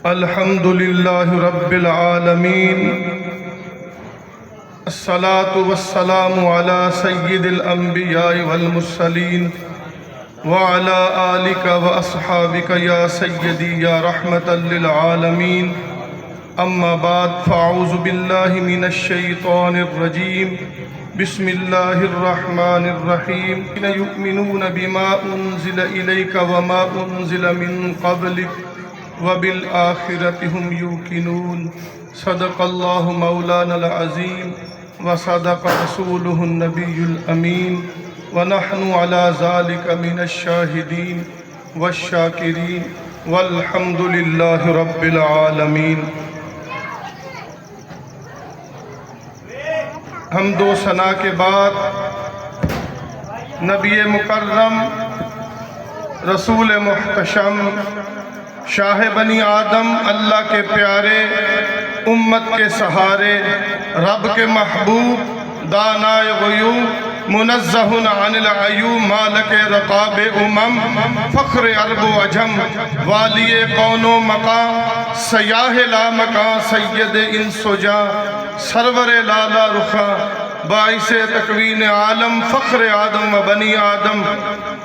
الحمد لله رب العالمين، الصلاة والسلام على سيد الأنبياء والمرسلين وعلى آلك وأصحابك يا سيدي يا رحمة للعالمين. أما بعد، فأعوذ بالله من الشيطان الرجيم. بسم الله الرحمن الرحيم. يؤمنون بما أنزل إليك وما أنزل من قبلك وبالآخرة هم يوقنون. صدق الله مولانا العظيم وصدق رسوله النبي الأمين، ونحن على ذلك من الشاهدين والشاكرين والحمد لله رب العالمين. حمد و ثنا کے بعد نبی مکرم، رسول محتشم، شاہ بنی آدم، اللہ کے پیارے، امت کے سہارے، رب کے محبوب، دانائے غیوب، منزہ عن العیوب، مالک رقاب فخر عرب و عجم، والی کون و مقام، سیاہ لا مکان، سید انس و جاں، سرور لالا رخا، باعث تکوین عالم، فخر آدم و بنی آدم،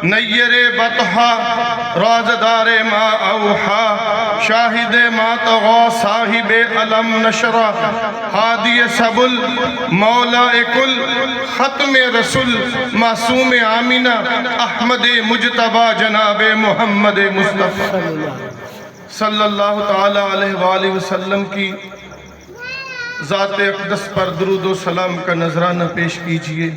نیر بطحا، رازدار ما اوحا، شاہد ما طغا، صاحب علم نشرہ، ہادی سبل، مولا کل، ختم رسول، معصوم آمینہ، احمد مجتبی، جناب محمد مصطفیٰ صلی اللہ تعالی علیہ وآلہ وسلم کی ذات اقدس پر درود و سلام کا نذرانہ پیش کیجئے.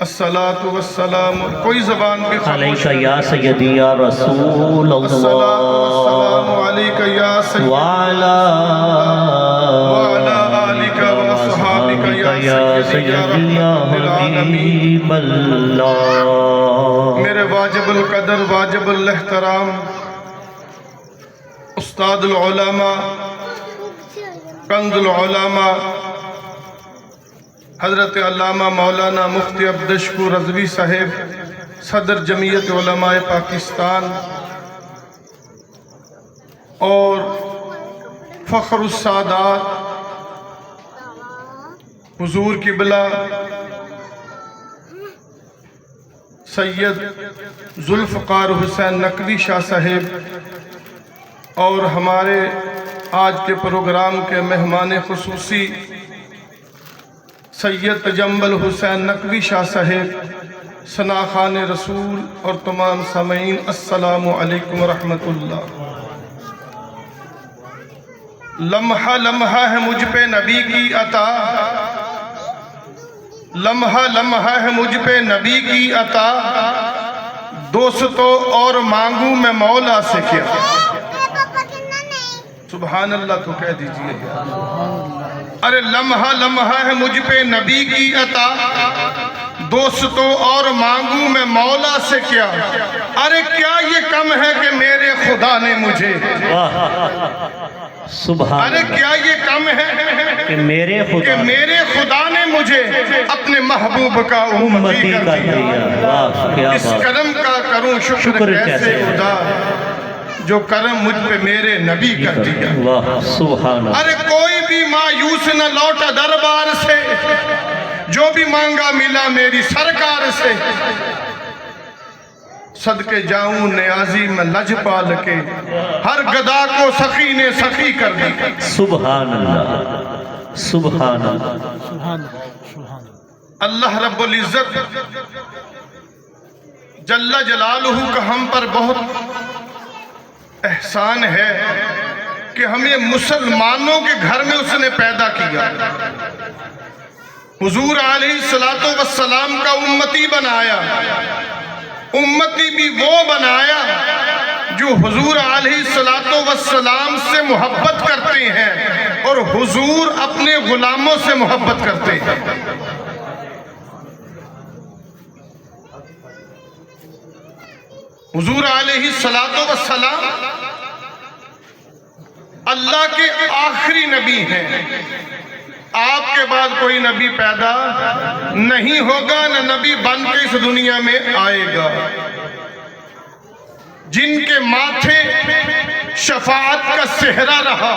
الصلاة والسلام، کوئی زبان پہ خاموش علیکہ یا سیدی یا رسول اللہ، الصلاة والسلام علیکہ یا سیدی وعلا آلکہ واصحابکہ یا سیدی یا حبیب اللہ. میرے واجب القدر، واجب الاحترام استاد العلماء، کنز العلماء، حضرت علامہ مولانا مفتی عبدالشکور رضوی صاحب، صدر جمعیت علماء پاکستان، اور فخر السادات حضور قبلہ سید ذوالفقار حسین نقوی شاہ صاحب، اور ہمارے آج کے پروگرام کے مہمان خصوصی سید تجمل حسین نقوی شاہ صاحب، ثنا خان رسول، اور تمام سامعین، السلام علیکم ورحمۃ اللہ. لمحہ لمحہ ہے مجھ پہ نبی کی عطا، لمحہ لمحہ ہے مجھ پہ نبی کی عطا، دوستو اور مانگوں میں مولا سے کیا. سبحان اللہ تو کہہ دیجئے. ارے لمحہ لمحہ ہے مجھ پہ نبی کی عطا، دوستو اور مانگوں میں مولا سے کیا. ارے کیا یہ کم ہے کہ میرے خدا نے مجھے، سبحان ارے کیا یہ کم ہے کہ میرے خدا نے مجھے اپنے محبوب کا امتی کر دیا. اس کرم کا کروں شکر کیسے خدا، جو کرم مجھ پہ میرے نبی کر دیا. سبحان اللہ. ارے کوئی بھی مایوس نہ لوٹا دربار سے، جو بھی مانگا ملا میری سرکار سے. صدقے جاؤں نیازی میں لجپال کے، ہر گدا کو سخی نے سخی کر دی. سبحان اللہ، سبحان اللہ. اللہ رب العزت جل جلالہ کا ہم پر بہت احسان ہے کہ ہمیں مسلمانوں کے گھر میں اس نے پیدا کیا. حضور علیہ السلام کا امتی بنایا. امتی بھی وہ بنایا جو حضور علیہ السلام سے محبت کرتے ہیں، اور حضور اپنے غلاموں سے محبت کرتے ہیں. حضور علیہ السلام اللہ کے آخری نبی ہیں. آپ کے بعد کوئی نبی پیدا نہیں ہوگا، نہ نبی بن کے اس دنیا میں آئے گا. جن کے ماتھے شفاعت کا صحرا رہا،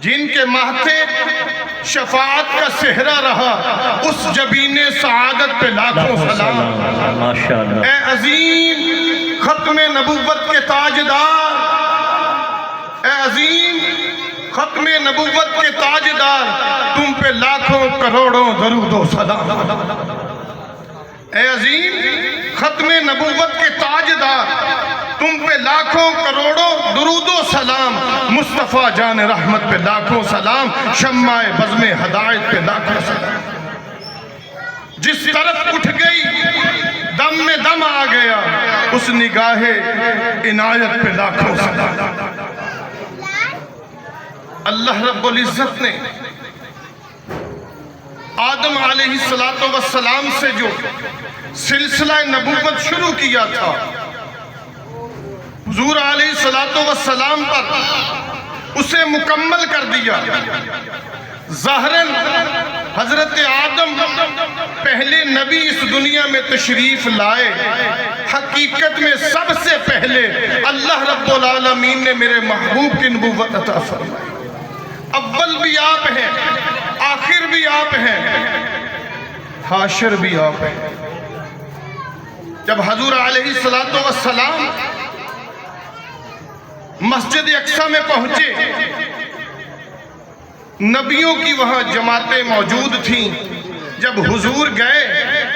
جن کے ماتھے شفاعت کا صحرا رہا، اس جبین سعادت پہ لاکھوں سلام۔ ماشاءاللہ۔ اے عظیم ختم نبوت کے تاجدار، اے عظیم ختم نبوت کے تاجدار، تم پہ لاکھوں کروڑوں درود و سلام۔ اے عظیم ختم نبوت کے تاجدار، تم پہ لاکھوں کروڑوں درود و سلام، مصطفیٰ جان رحمت پہ لاکھوں سلام، شمع بزم ہدایت پہ لاکھوں سلام۔ جس طرف اٹھ گئی دم میں دم آ گیا، اس نگاہ عنایت پہ لاکھوں سلام۔ اللہ رب العزت نے آدم علیہ السلام سے جو سلسلہ نبوت شروع کیا تھا، حضور علیہ السلام پر اسے مکمل کر دیا۔ ظاہراً حضرت آدم پہلے نبی اس دنیا میں تشریف لائے، حقیقت میں سب سے پہلے اللہ رب العالمین نے میرے محبوب کی نبوت عطا فرمائی۔ اول بھی آپ ہیں، آخر بھی آپ ہیں، حاشر بھی آپ ہیں۔ جب حضور علیہ السلام مسجد اقصی میں پہنچے، نبیوں کی وہاں جماعتیں موجود تھیں۔ جب حضور گئے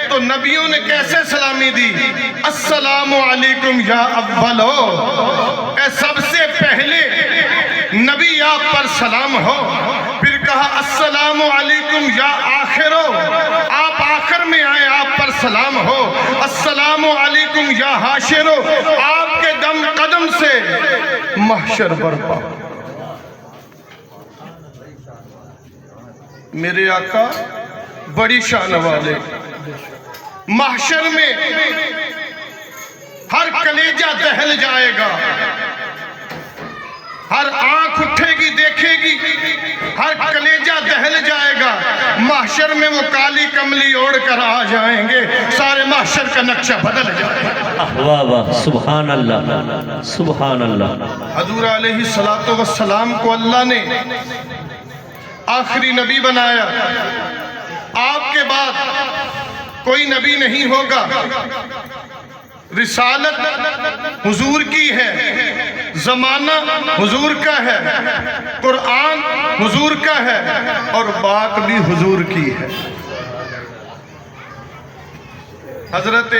تو نبیوں نے کیسے سلامی دی؟ السلام علیکم یا اولو، اے سب سے پہلے نبی آپ پر سلام ہو۔ پھر کہا السلام علیکم یا آخرو، آپ آخر میں آئے، آپ پر سلام ہو۔ السلام علیکم یا حاشرو، آپ کے دم قدم سے محشر برپا۔ میرے آقا بڑی شان والے، محشر میں ہر کلیجہ دہل جائے گا، ہر آنکھ اٹھے گی دیکھے گی، ہر کلیجہ دہل جائے گا۔ محشر میں وہ کالی کملی اوڑھ کر آ جائیں گے، سارے محشر کا نقشہ بدل جائے گا۔ واہ واہ، سبحان اللہ، سبحان اللہ۔ حضور علیہ السلام کو اللہ نے آخری نبی بنایا۔ آپ کے بعد کوئی نبی نہیں ہوگا۔ رسالت حضور کی ہے، زمانہ حضور کا ہے، قرآن حضور کا ہے، اور بات بھی حضور کی ہے۔ حضرت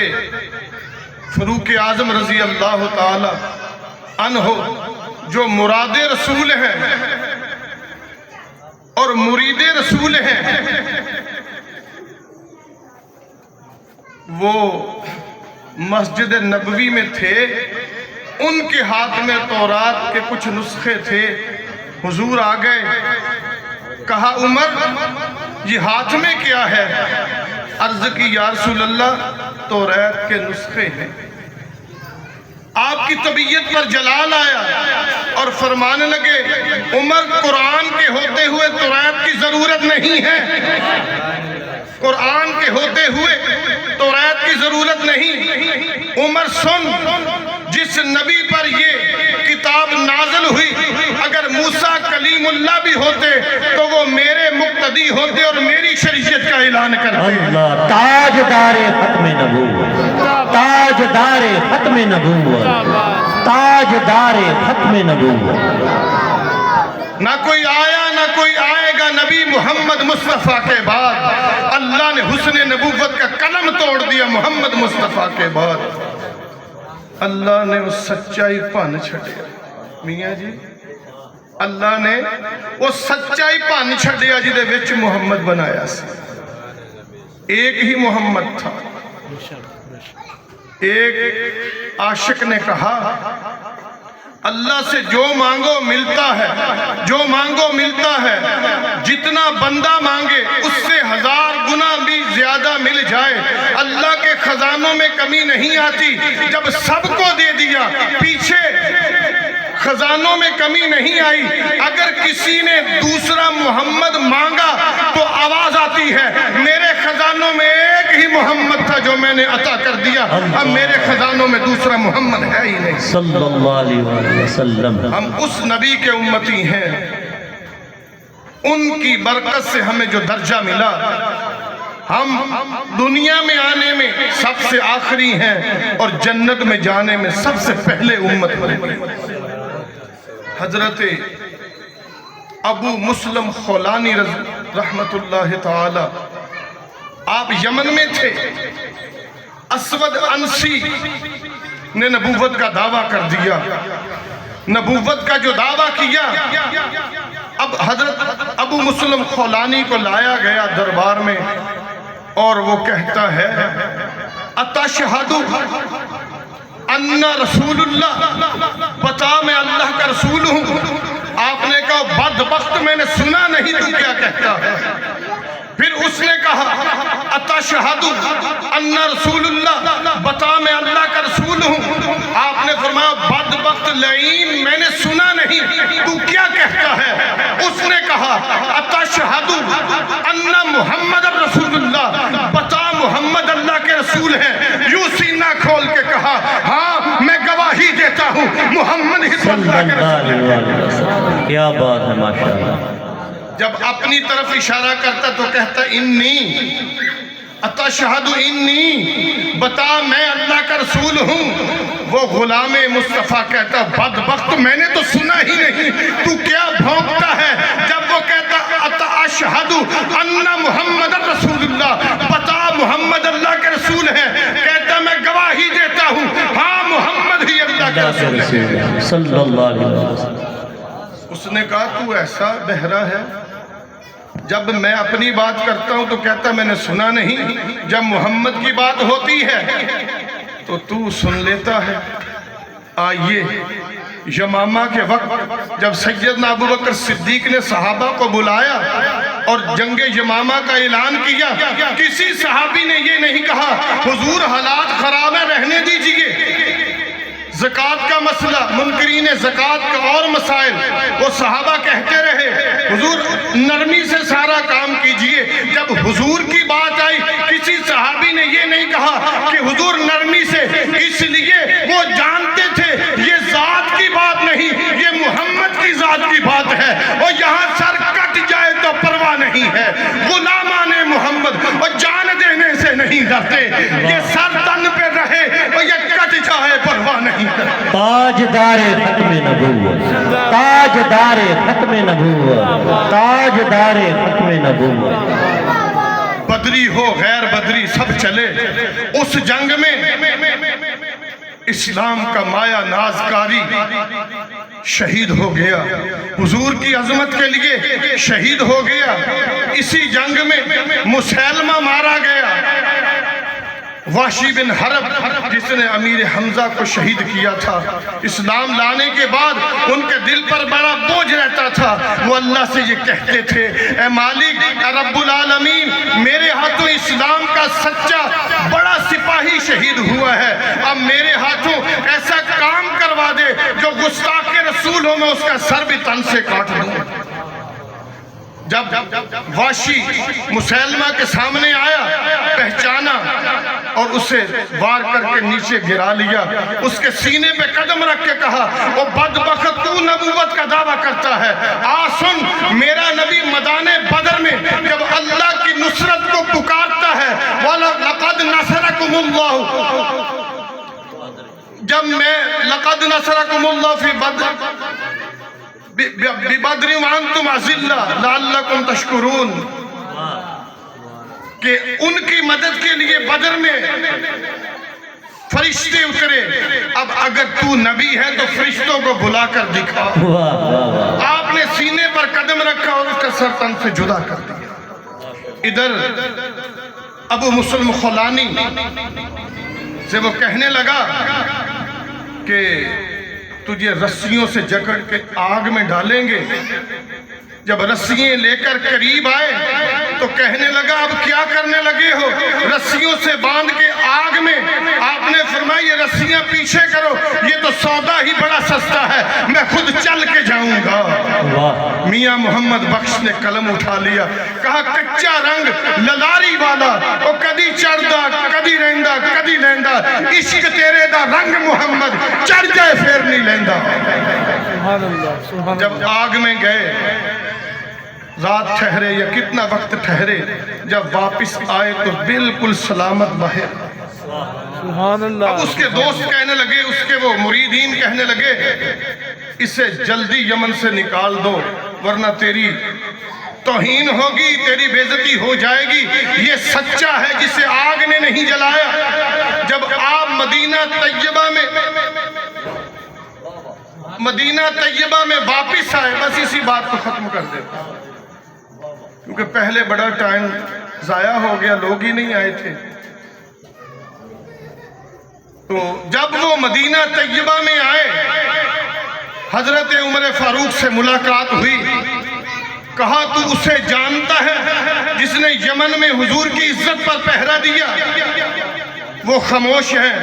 فاروق اعظم رضی اللہ تعالی عنہ جو مراد رسول ہیں اور مرید رسول ہیں، وہ مسجد نبوی میں تھے، ان کے ہاتھ میں تورات کے کچھ نسخے تھے۔ حضور آ گئے، کہا عمر یہ ہاتھ میں کیا ہے؟ عرض کی یا رسول اللہ تورات کے نسخے ہیں۔ آپ کی طبیعت پر جلال آیا اور فرمانے لگے عمر قرآن کے ہوتے ہوئے تورات کی ضرورت نہیں ہے، قرآن کے ہوتے ہوئے تورات کی ضرورت نہیں۔ عمر سن، جس نبی پر یہ کتاب نازل ہوئی، اگر موسیٰ کلیم اللہ بھی ہوتے تو وہ میرے مقتدی ہوتے اور میری شریعت کا اعلان کرتے۔ اللہ، تاجدار ختم نبوت، تاجدار ختم نبوت، تاجدار ختم نبوت۔ نہ کوئی آیا نہ کوئی آئے گا نبی محمد مصطفیٰ کے بعد۔ اللہ نے حسن نبوت کا قلم توڑ دیا محمد مصطفیٰ کے بعد۔ اللہ نے اس سچائی پن چھڑیا، میاں جی اللہ نے وہ سچائی پن چھڑیا جدے وچ محمد بنایا سی۔ ایک ہی محمد تھا۔ ایک عاشق نے کہا اللہ سے جو مانگو ملتا ہے، جو مانگو ملتا ہے، جتنا بندہ مانگے اس سے 1000 گنا بھی زیادہ مل جائے، اللہ کے خزانوں میں کمی نہیں آتی۔ جب سب کو دے دیا، پیچھے خزانوں میں کمی نہیں آئی. اگر کسی نے دوسرا محمد مانگا تو آواز آتی ہے میرے خزانوں میں ایک ہی محمد تھا جو میں نے عطا کر دیا, اب میرے خزانوں میں دوسرا محمد ہے ہی نہیں. صلی اللہ علیہ وسلم. ہم اس نبی کے امتی ہیں, ان کی برکت سے ہمیں جو درجہ ملا, ہم دنیا میں آنے میں سب سے آخری ہیں اور جنت میں جانے میں سب سے پہلے امت بنے. حضرت ابو مسلم خولانی رحمت اللہ تعالی, آپ یمن میں تھے. اسود انسی نے نبوت کا دعویٰ کر دیا. نبوت کا جو دعویٰ کیا, اب حضرت ابو مسلم خولانی کو لایا گیا دربار میں, اور وہ کہتا ہے اتشہد ان رسول اللہ, بتا میں اللہ کا رسول ہوں. آپ نے کہا بدبخت میں نے سنا نہیں تو کیا کہتا ہے. پھر اس نے کہا اتشہد ان رسول اللہ, بتا میں اللہ کا رسول ہوں. آپ نے فرمایا بدبخت لعین میں نے سنا نہیں تو کیا کہتا ہے. اس نے کہا اتشہد ان محمد رسول اللہ, بتا محمد اللہ کے رسول ہیں. یوں سینہ کھول کے کہا ہاں میں گواہی دیتا ہوں محمد ہی اللہ کے رسول ہیں. کیا بات ہے ماشاءاللہ. جب اپنی طرف اشارہ کرتا تو کہتا انی اتشہد انی, بتا میں اللہ کا رسول ہوں. وہ غلام مصطفیٰ کہتا بدبخت میں نے تو سنا ہی نہیں تو کیا بھونکتا ہے. جب وہ کہتا اتشہد ان محمد رسول اللہ, بتا محمد اللہ کے رسول ہیں, کہتا میں گواہی دیتا ہوں ہاں محمد ہی اللہ کے رسول ہیں. صلی اللہ علیہ وسلم. اس نے کہا تو ایسا بہرا ہے, جب میں اپنی بات کرتا ہوں تو کہتا میں نے سنا نہیں, جب محمد کی بات ہوتی ہے تو سن لیتا ہے. آئیے یمامہ کے وقت جب سیدنا ابو بکر صدیق نے صحابہ کو بلایا اور جنگ یمامہ کا اعلان کیا, کسی صحابی نے یہ نہیں کہا حضور حالات خراب ہے رہنے دیجئے. زکوٰۃ کا مسئلہ, منکرین زکوٰۃ کا اور مسائل, وہ صحابہ کہتے رہے حضور نرمی سے سارا کام کیجئے. جب حضور کی بات آئی کسی صحابی نے یہ نہیں کہا کہ حضور نرمی سے, اس لیے وہ جانتے تھے یہ ذات کی بات نہیں یہ محمد کی ذات کی بات ہے, اور یہاں سر کٹ جائے تو پرواہ نہیں ہے. غلامان محمد اور جان دینے سے نہیں ڈرتے, یہ سر تن پہ رہے اور یہ کٹ جائے پرواہ نہیں. تاجدار ختم نبوت, تاجدار ختم نبوت, تاجدار ختم نبوت. بدری ہو غیر بدری سب چلے. اس جنگ میں اسلام کا مایا نازکاری شہید ہو گیا, حضور کی عظمت کے لیے شہید ہو گیا. اسی جنگ میں مسیلمہ مارا گیا. وحشی بن حرب جس نے امیر حمزہ کو شہید کیا تھا, اسلام لانے کے بعد ان کے دل پر بڑا بوجھ رہتا تھا. وہ اللہ سے یہ کہتے تھے اے مالک اے رب العالمین, میرے ہاتھوں اسلام کا سچا بڑا سپاہی شہید ہوا ہے, اب میرے ہاتھوں ایسا کام کروا دے جو گستاخ رسول ہو میں اس کا سر بھی تن سے کاٹ دوں. جب وحشی مسیلمہ کے سامنے آیا پہچانا اور اسے وار کر کے نیچے گرا لیا. اس کے سینے پہ قدم رکھ کے کہا وہ بدبخت تو نبوت کا دعویٰ کرتا ہے, سن میرا نبی میدان بدر میں جب اللہ کی نصرت کو پکارتا ہے وَلَقَدْ نَصَرَكُمُ اللَّهُ, جب میں لَقَدْ نَصَرَكُمُ اللَّهُ فِي بَدْرٍ بِبَدْرٍ وَأَنْتُمْ أَذِلَّةٌ لَعَلَّكُمْ تَشْكُرُونَ, کہ ان کی مدد کے لیے بدر میں فرشتے اترے. اب اگر تو نبی ہے تو فرشتوں کو بلا کر دکھا. آپ نے سینے پر قدم رکھا اور اس کا سر تن سے جدا کر دیا. ادھر ابو مسلم خولانی سے وہ کہنے لگا کہ تجھے رسیوں سے جکڑ کے آگ میں ڈالیں گے. جب رسیاں لے کر قریب آئے تو کہنے لگا اب کیا کرنے لگے ہو, رسیوں سے باندھ کے آگ میں. آپ نے فرمایا یہ رسیاں پیچھے کرو, یہ تو سودا ہی بڑا سستا ہے, میں خود میاں محمد بخش نے قلم اٹھا لیا، کہا کچا رنگ للاری والا او کدی چڑھدا کدی رہندا کدی لیندا، عشق تیرے دا رنگ محمد چڑھ جائے پھر نہیں لیندا۔ جب آگ میں گئے، رات ٹھہرے یا کتنا وقت ٹھہرے، جب واپس آئے تو بالکل سلامت باہر۔ اب اس کے دوست کہنے لگے، اس کے وہ مریدین کہنے لگے اسے جلدی یمن سے نکال دو ورنہ تیری توہین ہوگی، تیری بے عزتی ہو جائے گی، یہ سچا ہے جسے آگ نے نہیں جلایا۔ جب آپ مدینہ طیبہ میں واپس آئے، بس اسی بات کو ختم کر دیتا کیونکہ پہلے بڑا ٹائم ضائع ہو گیا، لوگ ہی نہیں آئے تھے۔ تو جب وہ مدینہ طیبہ میں آئے، حضرت عمر فاروق سے ملاقات ہوئی، کہا تو اسے جانتا ہے جس نے یمن میں حضور کی عزت پر پہرا دیا؟ وہ خاموش ہیں۔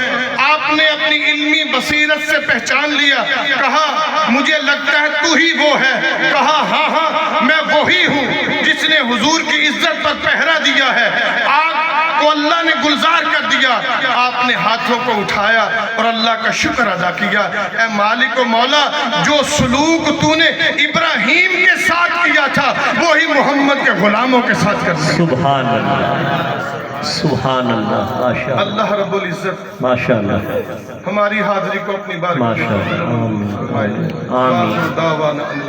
آپ نے اپنی علمی بصیرت سے پہچان لیا، کہا مجھے لگتا ہے تو ہی وہ ہے۔ کہا ہاں ہاں میں وہی ہوں جس نے حضور کی عزت پر پہرا دیا ہے۔ آگ کو اللہ نے گلزار کر دیا۔ آپ نے ہاتھوں کو اٹھایا اور اللہ کا شکر ادا کیا، اے مالک و مولا، جو سلوک تو نے ابراہیم کے ساتھ کیا تھا وہی محمد کے غلاموں کے ساتھ کر دیا۔ سبحان اللہ، سبحان اللہ، ماشاء اللہ، اللہ رب العزت ماشاء اللہ، ہماری حاضری کو اپنی بارگاہ ماشاء اللہ، آمین، آمین۔ آمین۔